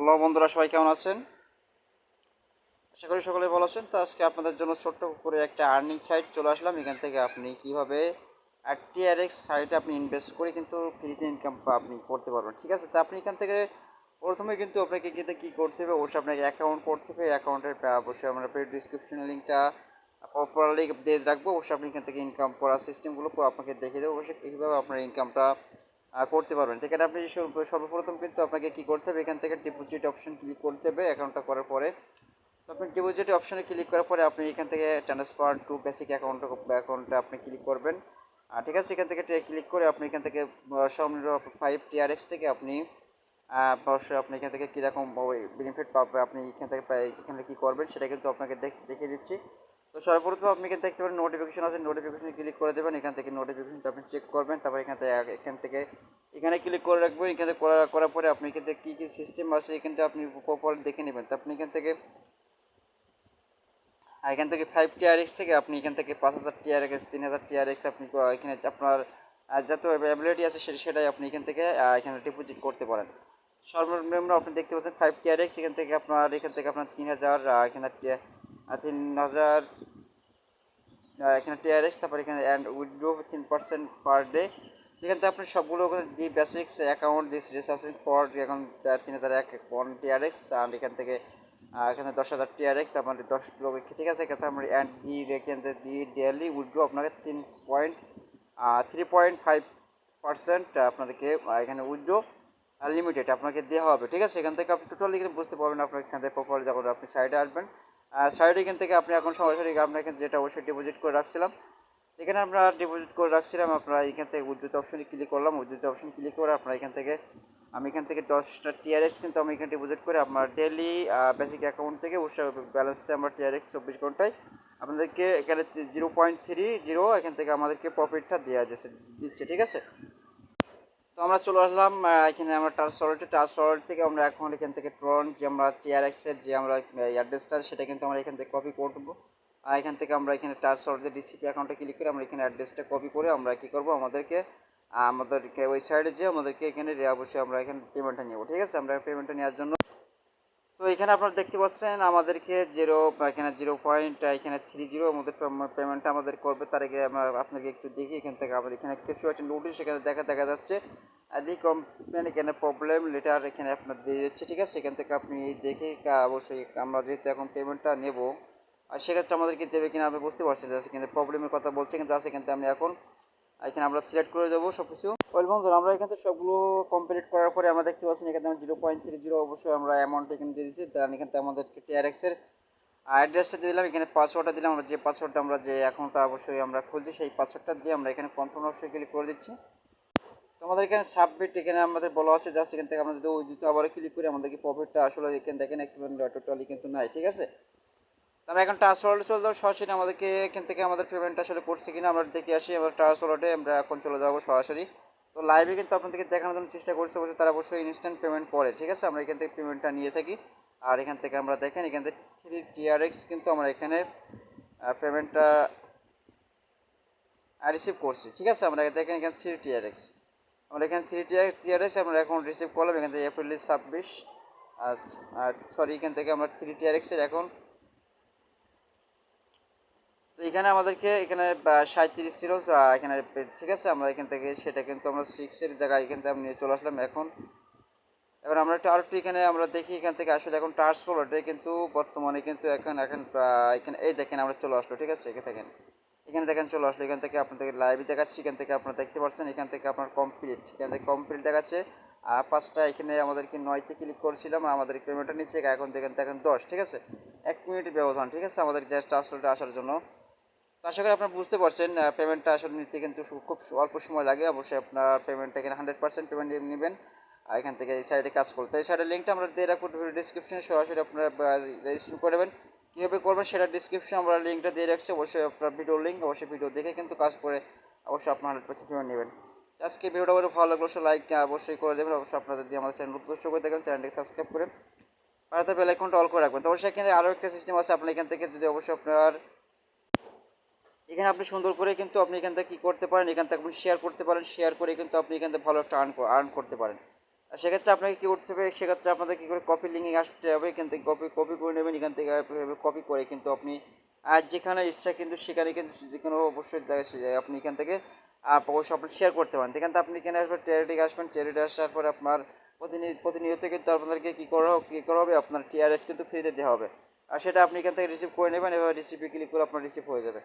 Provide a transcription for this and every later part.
Hello বন্ধুরা, সবাই কেমন আছেন? আশা করি সকলে ভালো আছেন। তো আজকে আপনাদের জন্য ছোট্ট করে একটা আর্নিং সাইট চলে আসলাম। এখান থেকে আপনি কিভাবে টিআরএক্স সাইটে আপনি ইনভেস্ট করে কিন্তু ফ্রিতে ইনকাম আপনি করতে পারবেন। ঠিক আছে? তো আপনি এখান থেকে প্রথমে কিন্তু আপনাকে কিন্তু কী করতে হবে, অবশ্যই আপনাকে অ্যাকাউন্ট করতে হবে। অ্যাকাউন্টের অবশ্যই আমরা ডিসক্রিপশনে লিঙ্কটা প্রপারলি দিয়ে রাখবো। অবশ্যই আপনি এখান থেকে ইনকাম করার সিস্টেমগুলো আপনাকে দেখিয়ে দেবো অবশ্যই কীভাবে আপনার ইনকামটা করতে পারবেন। এখানে আপনি সর্বপ্রথম কিন্তু আপনাকে কী করতে হবে, এখান থেকে ডিপোজিট অপশন ক্লিক করতে হবে। অ্যাকাউন্টটা করার পরে তো আপনি ডিপোজিট অপশনে ক্লিক করার পরে আপনি এখান থেকে ট্রান্সফার টু বেসিক অ্যাকাউন্টে আপনি ক্লিক করবেন। ঠিক আছে, এখান থেকে ক্লিক করে আপনি এখান থেকে সর্বনিম্ন 5 TRX থেকে আপনি অবশ্যই আপনি এখান থেকে কীরকম বেনিফিট পাবে, আপনি এখানে কী করবেন সেটা কিন্তু আপনাকে দেখিয়ে দিচ্ছি। তো সর্বপ্রথম আপনি এখানে দেখতে পারেন নোটিফিকেশন আছে, নোটিফিকেশনে ক্লিক করে দেবেন। এখান থেকে নোটিফিকেশনটা আপনি চেক করবেন। তারপর এখান থেকে এখানে ক্লিক করে রাখবেন। এখানে করার পরে আপনি এখান থেকে কী কী সিস্টেম আছে এখানটা আপনি প্রপারলি দেখে নেবেন। তো আপনি এখান থেকে 5 TRX থেকে আপনি এখান থেকে 5000 TRX 3000 TRX আপনি এখানে আপনার যত অ্যাভেলেবিলিটি আছে সেটাই আপনি এখান থেকে এখানে ডিপোজিট করতে পারেন। সর্বনিম্ন আপনি দেখতে পাচ্ছেন 5 TRX, এখান থেকে আপনার 3000 এখানে 3000 এখানে TRX, তারপর এখানে অ্যান্ড উইথড্র 3% পার ডে। এখান থেকে আপনি সবগুলো the basics account this researching for এখন 3001 TRX, আর এখানে 10,000 TRX, তারপরে 10 লোক, ঠিক আছে। এখানে আমরা অ্যান্ড এখান থেকে দি ডেইলি উইথড্র আপনাকে 3.5% আপনাদেরকে এখানে উইথড্র লিমিটেড আপনাকে দেওয়া হবে। ঠিক আছে, এখান থেকে আপনি টোটালি এখানে বুঝতে পারবেন। আপনার এখান থেকে প্রপারলি যখন আপনি সাইডে আসবেন, সাইডে এখান থেকে আপনি এখন সরাসরি আপনার এখানে যেটা অবশ্যই ডিপোজিট করে রাখছিলাম, এখানে আমরা ডিপোজিট করে রাখছিলাম। আপনারা এখান থেকে উইথড্র অপশনে ক্লিক করলাম। উইথড্র অপশন ক্লিক করে আপনারা আমি এখান থেকে 10টা TRX কিন্তু আমি এখানে ডিপোজিট করে আপনার ডেলি বেসিক অ্যাকাউন্ট থেকে অবশ্যই ব্যালেন্সতে আমরা TRX 24 ঘন্টায় আপনাদেরকে এখানে 0.30 এখান থেকে আমাদেরকে প্রফিটটা দেওয়া দিচ্ছে। ঠিক আছে, তো আমরা চলে আসলাম এখানে আমরা টাচ ওয়ালেট থেকে আমরা এখন এখান থেকে ট্রন যে আমরা TRX-এর যে আমরা অ্যাড্রেসটা সেটা কিন্তু আমরা এখান থেকে কপি করবো। এখান থেকে আমরা এখানে টাচ ওয়ালেটে ডিসিপি অ্যাকাউন্টে ক্লিক করে আমরা এখানে অ্যাড্রেসটা কপি করে আমরা কী করবো, আমাদেরকে ওই সাইডে যে আমাদেরকে এখানে অবশ্যই আমরা এখানে পেমেন্টটা নেবো। ঠিক আছে, আমরা পেমেন্টটা নেওয়ার জন্য তো এখানে আপনারা দেখতে পাচ্ছেন আমাদেরকে এখানে 0.30 আমাদের পেমেন্টটা আমাদের করবে। তার আগে আমরা আপনাকে একটু দেখি। এখান থেকে আমাদের এখানে কিছু একটা নোটিশ এখানে দেখা যাচ্ছে দি কোম্পানি এখানে প্রবলেম লেটার এখানে আপনার দিয়ে দিচ্ছে। ঠিক আছে, এখান থেকে আপনি দেখে অবশ্যই আমরা যেহেতু এখন পেমেন্টটা নেব, আর সেক্ষেত্রে আমাদেরকে দেবে কিনা আমি বুঝতে পারছি যে কিন্তু প্রবলেমের কথা বলছে কিন্তু আছে, কিন্তু আমি এখন এখানে আমরা সিলেক্ট করে দেবো সব কিছু। ওয়েল বন্ধুরা, আমরা এখান থেকে সবগুলো কমপ্লিট করার পরে আমরা দেখতে পাচ্ছি এখানে আমরা 0.30 অবশ্যই আমরা অ্যামাউন্ট এখানে দিয়ে দিচ্ছি। দেন এখান থেকে আমাদেরকে TRX-এর অ্যাড্রেসটা দিয়ে দিলাম, এখানে পাসওয়ার্ডটা দিলাম। আমরা যে পাসওয়ার্ডটা আমরা যে অ্যাকাউন্টটা অবশ্যই আমরা খুলছি সেই পাসওয়ার্ডটা দিয়ে আমরা এখানে কনফার্ম অপশনে ক্লিক করে দিচ্ছি। তো আমাদের এখানে সাবমিট এখানে আমাদের বলা আছে, জাস্ট এখান থেকে আমরা যদি আবার ক্লিক করি আমাদেরকে প্রফিটটা আসলে এখানে দেখেন টোটালি কিন্তু নাই। ঠিক আছে, তো আমরা এখন টাচ-ওয়ালেটে চলে যাবো সরাসরি। আমাদেরকে এখান থেকে আমাদের পেমেন্টটা আসলে করছে কিনা আমরা দেখে আসি। আমরা টাচ-ওয়ালেটে আমরা এখন চলে যাবো সরাসরি। তো লাইভে কিন্তু আপনাদেরকে দেখানোর জন্য চেষ্টা করছে, অবশ্যই তারা অবশ্যই ইনস্ট্যান্ট পেমেন্ট করে। ঠিক আছে, আমরা এখান থেকে পেমেন্টটা নিয়ে থাকি। আর এখান থেকে আমরা দেখেন এখান থেকে 3 TRX কিন্তু আমরা এখানে পেমেন্টটা রিসিভ করছি। ঠিক আছে, আমরা দেখেন এখানে 3 TRX, আমরা এখানে 3 TRX আমরা এখন রিসিভ করলাম। এখান থেকে এপ্রিল 26 সরি, এখান থেকে আমরা 3 TRX এর এখন তো এখানে আমাদেরকে এখানে 37 ছিল এখানে। ঠিক আছে, আমরা এখান থেকে সেটা কিন্তু আমরা 6-এর জায়গায় এখান থেকে নিয়ে চলে আসলাম। এখন আমরা আরেকটু এখানে আমরা দেখি এখান থেকে আসলে এখন টাচ-ওয়ালেটে কিন্তু বর্তমানে কিন্তু এখানে এই দেখেন আমরা চলে আসলো। ঠিক আছে, এখানে দেখেন চলে আসলো। এখান থেকে আপনাদেরকে লাইভে দেখাচ্ছি। এখান থেকে আপনারা দেখতে পাচ্ছেন এখান থেকে আপনার কমপ্লিট, এখান থেকে কমপ্লিট দেখাচ্ছে। আর 5টা এখানে আমাদেরকে 9তে ক্লিক করেছিলাম, আমাদের পেমেন্টটা নিচ্ছে এখন দেখেন 10। ঠিক আছে, 1 মিনিট ব্যবধান। ঠিক আছে, আমাদের জাস্ট টাচ-ওয়ালেটে আসার জন্য। তো আশা করি আপনারা বুঝতে পারছেন পেমেন্টটা আসলে নিতে কিন্তু খুব অল্প সময় লাগে। অবশ্যই আপনার পেমেন্টটা এখানে 100% পেমেন্ট নেবেন এখান থেকে এই সাইডে কাজ করতে। এই সাইডের লিঙ্কটা আমরা দিয়ে রাখবো ভিডিও ডিসক্রিপশনে, সরাসরি আপনারা রেজিস্টার করবেন। কীভাবে করবেন সেটা ডিসক্রিপশনে আমরা লিঙ্কটা দিয়ে রাখছি। অবশ্যই আপনার ভিডিও লিঙ্ক অবশ্যই ভিডিও দেখে কিন্তু কাজ করে অবশ্যই আপনার 100% পেমেন্ট নেবেন। আজকে ভিডিওটা ভালো লাগলো অবশ্যই লাইক অবশ্যই করে দেবেন। অবশ্যই আপনারা যদি আমাদের চ্যানেল নতুন করে দেখেন চ্যানেলটিকে সাবস্ক্রাইব করে পাশে বেল আইকনটা অল করে রাখবেন। তো অবশ্যই এখানে আরও একটা সিস্টেম আছে, আপনি এখান থেকে যদি অবশ্যই এখানে আপনি সুন্দর করে কিন্তু আপনি এখান থেকে কী করতে পারেন, এখান থেকে আপনি শেয়ার করতে পারেন। শেয়ার করে কিন্তু আপনি এখান থেকে ভালো একটা আর্ন করতে পারেন। সেক্ষেত্রে আপনাকে কী করতে হবে, সেক্ষেত্রে আপনাদের কী করে কপি লিঙ্কে আসতে হবে, এখান থেকে কপি কপি করে নেবেন, এখান থেকে কপি করে কিন্তু আপনি যেখানে ইচ্ছা কিন্তু সেখানে কিন্তু যে কোনো অবশ্যই আপনি এখান থেকে অবশ্যই আপনি শেয়ার করতে পারেন। এখান থেকে আপনি এখানে আসবেন, টেরিডে আসবেন, টেরিডে আসার পরে আপনার প্রতিনিয়ত কিন্তু আপনাদেরকে কী করা হবে, আপনার টিআরএস কিন্তু ফ্রিতে দেওয়া হবে। আর সেটা আপনি এখান থেকে রিসিভ করে নেবেন, এবার রিসিভে ক্লিক করে আপনার রিসিভ হয়ে যাবে।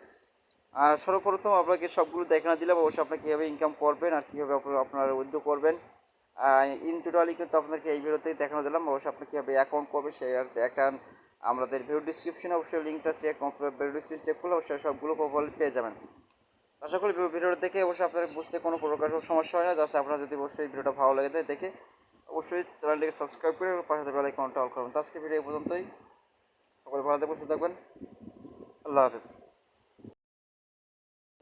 আর সর্বপ্রথম আপনাকে সবগুলো দেখা না দিলাম, অবশ্যই আপনি কীভাবে ইনকাম করবেন আর কীভাবে আপনার উইথড্র করবেন ইন টোটালি কিন্তু আপনাদেরকে এই ভিডিওতেই দেখানো দিলাম। অবশ্যই আপনি কীভাবে অ্যাকাউন্ট করবে সেই একটা আমাদের ভিডিও ডিসক্রিপশনে অবশ্যই লিঙ্কটা ভিডিও ডিসক্রিপশন চেক করলে অবশ্যই সবগুলো প্রপারলি পেয়ে যাবেন। আশা করি ভিডিওটা দেখে অবশ্যই আপনার বুঝতে কোনো প্রকার সমস্যা হয় না। জাস্ট আপনারা যদি অবশ্যই ভিডিওটা ভালো লাগে থাকে দেখে অবশ্যই চ্যানেলটিকে সাবস্ক্রাইব করে পাশে বেল আইকনটা অল করুন। তো আজকে ভিডিও এই পর্যন্তই। সকলে ভালো থাকবেন, সুস্থ থাকবেন। আল্লাহ হাফেজ।